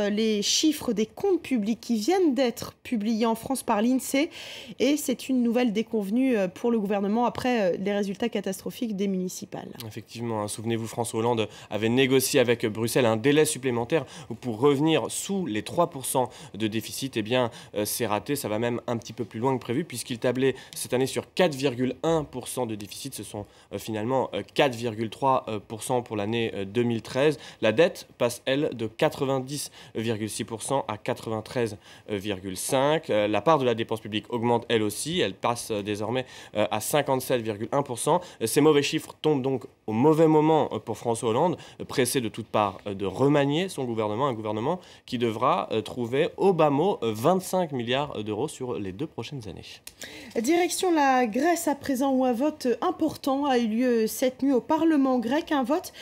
Les chiffres des comptes publics qui viennent d'être publiés en France par l'INSEE et c'est une nouvelle déconvenue pour le gouvernement après les résultats catastrophiques des municipales. Effectivement, hein, souvenez-vous, François Hollande avait négocié avec Bruxelles un délai supplémentaire pour revenir sous les 3% de déficit. Eh bien, c'est raté, ça va même un petit peu plus loin que prévu puisqu'il tablait cette année sur 4,1% de déficit. Ce sont finalement 4,3% pour l'année 2013. La dette passe, elle, de 90,6% à 93,5%. La part de la dépense publique augmente elle aussi, elle passe désormais à 57,1%. Ces mauvais chiffres tombent donc au mauvais moment pour François Hollande, pressé de toutes parts de remanier son gouvernement, un gouvernement qui devra trouver au bas mot 25 milliards d'euros sur les 2 prochaines années. Direction la Grèce à présent où un vote important a eu lieu cette nuit au Parlement grec, un vote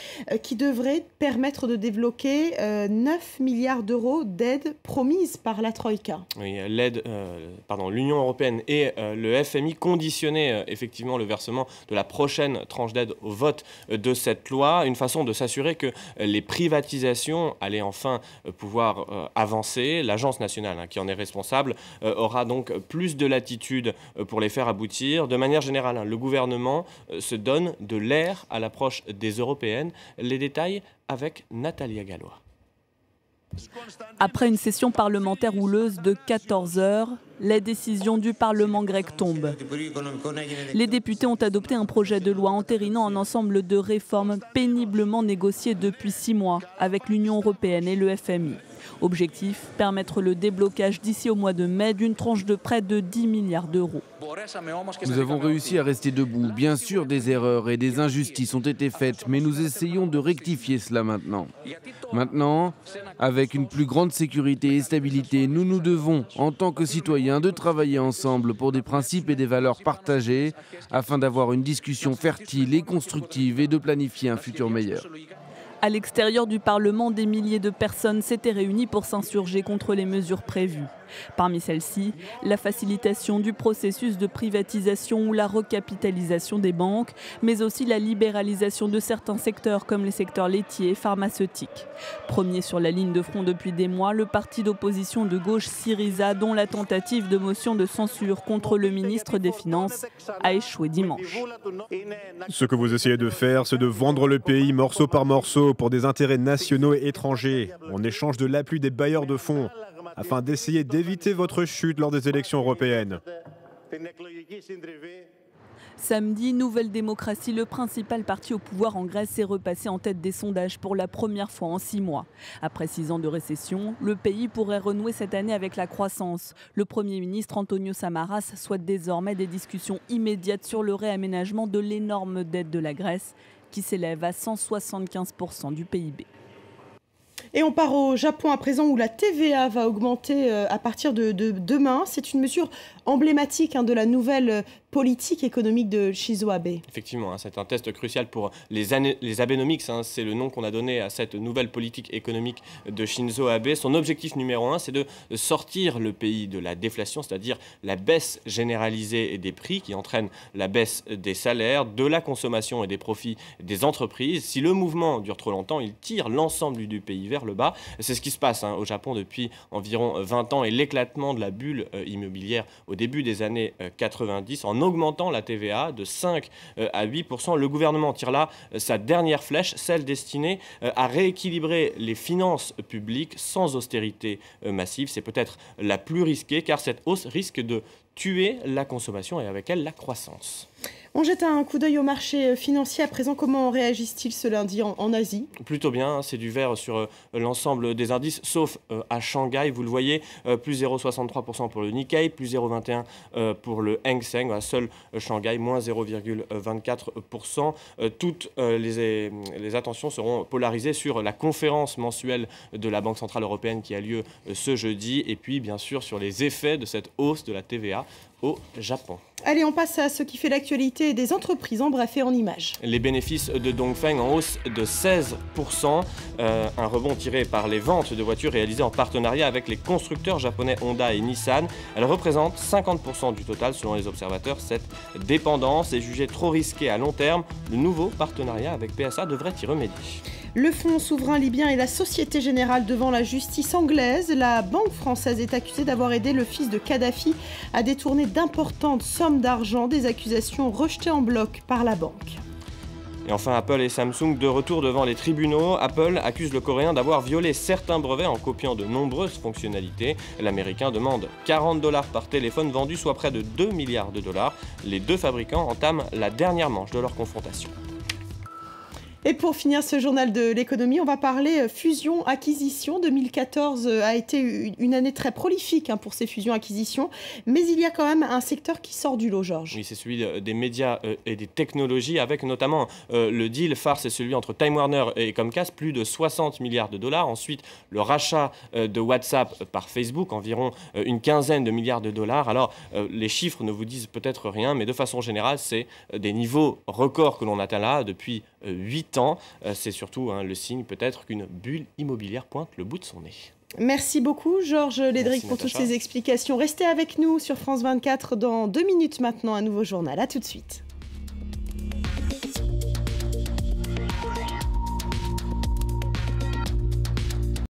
qui devrait permettre de débloquer 9 milliards d'euros d'aide promise par la Troïka. Oui, l'Union européenne et le FMI conditionnaient effectivement le versement de la prochaine tranche d'aide au vote de cette loi, une façon de s'assurer que les privatisations allaient enfin pouvoir avancer. L'agence nationale qui en est responsable aura donc plus de latitude pour les faire aboutir. De manière générale, le gouvernement se donne de l'air à l'approche des européennes. Les détails avec Natalia Gallois. Après une session parlementaire houleuse de 14 heures, la décision du Parlement grec tombe. Les députés ont adopté un projet de loi entérinant un ensemble de réformes péniblement négociées depuis 6 mois avec l'Union européenne et le FMI. Objectif, permettre le déblocage d'ici au mois de mai d'une tranche de près de 10 milliards d'euros. Nous avons réussi à rester debout. Bien sûr, des erreurs et des injustices ont été faites, mais nous essayons de rectifier cela maintenant. Maintenant, avec une plus grande sécurité et stabilité, nous nous devons, en tant que citoyens, de travailler ensemble pour des principes et des valeurs partagées afin d'avoir une discussion fertile et constructive et de planifier un futur meilleur. À l'extérieur du Parlement, des milliers de personnes s'étaient réunies pour s'insurger contre les mesures prévues. Parmi celles-ci, la facilitation du processus de privatisation ou la recapitalisation des banques, mais aussi la libéralisation de certains secteurs comme les secteurs laitiers et pharmaceutiques. Premier sur la ligne de front depuis des mois, le parti d'opposition de gauche Syriza, dont la tentative de motion de censure contre le ministre des Finances a échoué dimanche. Ce que vous essayez de faire, c'est de vendre le pays morceau par morceau pour des intérêts nationaux et étrangers, en échange de l'appui des bailleurs de fonds, afin d'essayer d'éviter votre chute lors des élections européennes. Samedi, Nouvelle Démocratie, le principal parti au pouvoir en Grèce, est repassé en tête des sondages pour la première fois en 6 mois. Après 6 ans de récession, le pays pourrait renouer cette année avec la croissance. Le Premier ministre Antonio Samaras souhaite désormais des discussions immédiates sur le réaménagement de l'énorme dette de la Grèce, qui s'élève à 175% du PIB. Et on part au Japon à présent où la TVA va augmenter à partir de demain. C'est une mesure emblématique de la nouvelle politique économique de Shinzo Abe. Effectivement, c'est un test crucial pour les Abenomics. C'est le nom qu'on a donné à cette nouvelle politique économique de Shinzo Abe. Son objectif numéro 1, c'est de sortir le pays de la déflation, c'est-à-dire la baisse généralisée des prix qui entraîne la baisse des salaires, de la consommation et des profits des entreprises. Si le mouvement dure trop longtemps, il tire l'ensemble du pays vers le bas. C'est ce qui se passe au Japon depuis environ 20 ans et l'éclatement de la bulle immobilière au début des années 90 en augmentant la TVA de 5 à 8%. Le gouvernement tire là sa dernière flèche, celle destinée à rééquilibrer les finances publiques sans austérité massive. C'est peut-être la plus risquée car cette hausse risque de tuer la consommation et avec elle la croissance. On jette un coup d'œil au marché financier à présent. Comment réagissent-ils ce lundi en Asie? Plutôt bien, c'est du vert sur l'ensemble des indices, sauf à Shanghai. Vous le voyez, plus 0,63% pour le Nikkei, plus 0,21% pour le Hang Seng. Voilà, seul Shanghai, moins 0,24%. Toutes les attentions seront polarisées sur la conférence mensuelle de la Banque Centrale Européenne qui a lieu ce jeudi. Et puis, bien sûr, sur les effets de cette hausse de la TVA au Japon. Allez, on passe à ce qui fait l'actualité des entreprises en bref et en images. Les bénéfices de Dongfeng en hausse de 16%, un rebond tiré par les ventes de voitures réalisées en partenariat avec les constructeurs japonais Honda et Nissan. Elles représentent 50% du total selon les observateurs. Cette dépendance est jugée trop risquée à long terme. Le nouveau partenariat avec PSA devrait y remédier. Le fonds souverain libyen et la Société Générale devant la justice anglaise. La banque française est accusée d'avoir aidé le fils de Kadhafi à détourner d'importantes sommes d'argent, des accusations rejetées en bloc par la banque. Et enfin, Apple et Samsung de retour devant les tribunaux. Apple accuse le Coréen d'avoir violé certains brevets en copiant de nombreuses fonctionnalités. L'Américain demande 40$ par téléphone vendu, soit près de 2 milliards de dollars. Les deux fabricants entament la dernière manche de leur confrontation. Et pour finir ce journal de l'économie, on va parler fusion-acquisition. 2014 a été une année très prolifique pour ces fusions-acquisitions, mais il y a quand même un secteur qui sort du lot, Georges. Oui, c'est celui des médias et des technologies, avec notamment le deal phare, c'est celui entre Time Warner et Comcast, plus de 60 milliards de dollars. Ensuite, le rachat de WhatsApp par Facebook, environ une quinzaine de milliards de dollars. Alors, les chiffres ne vous disent peut-être rien, mais de façon générale, c'est des niveaux records que l'on atteint là depuis 8 ans. C'est surtout le signe peut-être qu'une bulle immobilière pointe le bout de son nez. Merci beaucoup Georges Lédric pour toutes ces explications. Restez avec nous sur France 24 dans 2 minutes maintenant, un nouveau journal. À tout de suite.